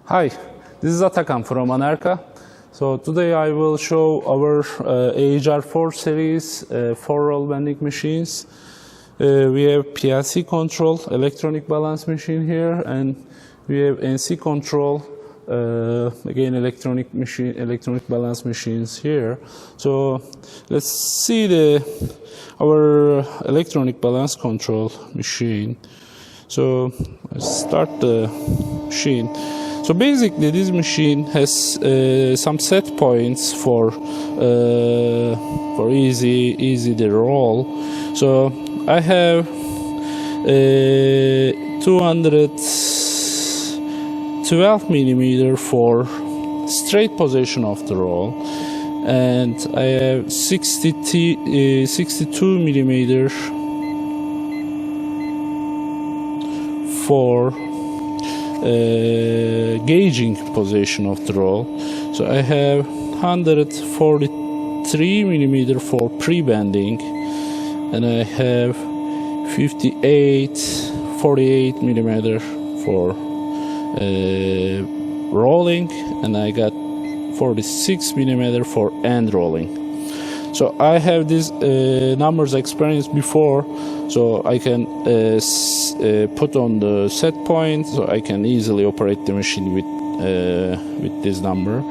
Hi, this is Atakan from Anerka. So today I will show our AHR4 series 4-roll bending machines. We have PLC control, electronic balance machine here, and we have NC control, again electronic balance machines here. So let's see our electronic balance control machine. So let's start the machine. So basically, this machine has some set points for easy the roll. So I have 212 millimeter for straight position of the roll, and I have 62 millimeter for gauging position of the roll. So I have 143 millimeter for pre-bending, and I have 48 millimeter for rolling, and I got 46 millimeter for end rolling. So I have these numbers experienced before, so I can put on the set point, so I can easily operate the machine with this number.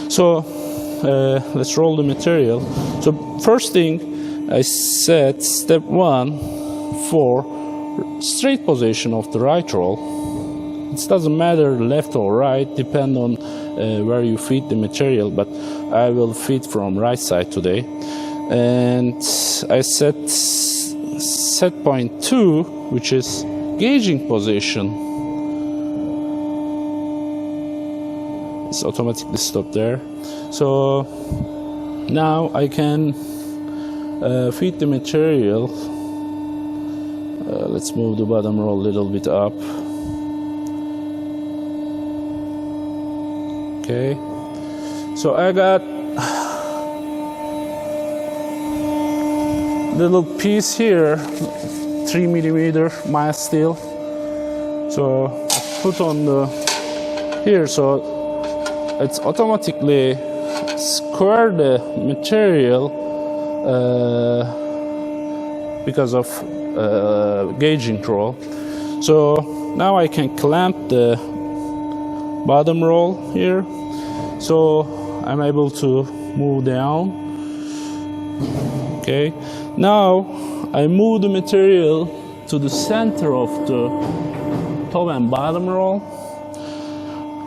So let's roll the material. So first thing, I set step 1 for straight position of the right roll. It doesn't matter left or right, depend on where you feed the material, but I will feed from right side today. And I set point 2, which is gauging position. It's automatically stopped there. So now I can feed the material. Let's move the bottom roll a little bit up. Okay, so I got little piece here, 3 millimeter mild steel. So I put on the here, so it's automatically square the material because of gauging roll. So now I can clamp the bottom roll here, so I'm able to move down. Okay, now I move the material to the center of the top and bottom roll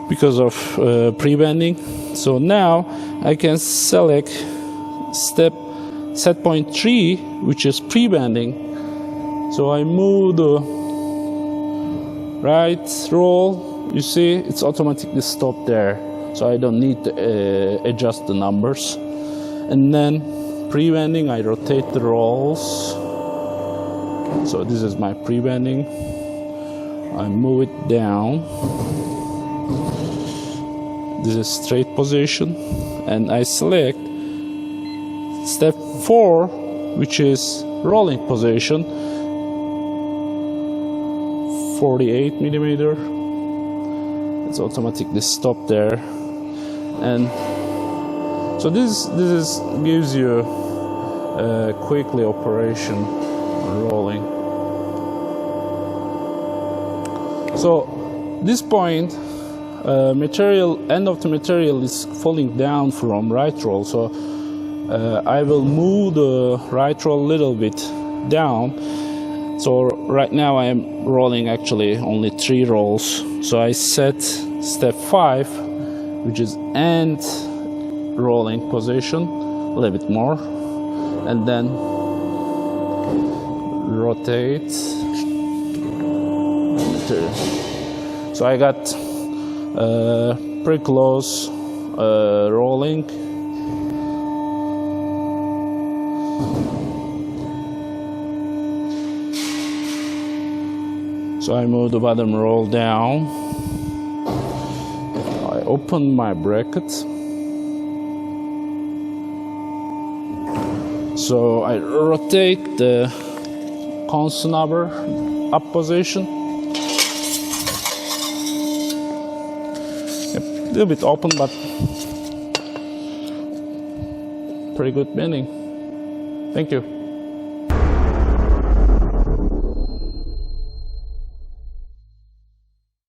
because of pre-bending. So now I can select set point 3, which is pre-bending. So I move the right roll. You see, it's automatically stopped there, so I don't need to adjust the numbers. And then pre-bending, I rotate the rolls. So this is my pre-bending. I move it down. This is straight position, and I select step 4, which is rolling position, 48 millimeter. It's automatically stopped there, and so this gives you quickly operation rolling. So this point, end of the material is falling down from right roll. So I will move the right roll a little bit down. So right now I am rolling actually only 3 rolls. So I set step 5, which is end rolling position, a little bit more, and then rotate. So I got pretty close rolling. So I move the bottom roll down. I open my bracket. So I rotate the console number up position. little bit open, but pretty good bending. Thank you.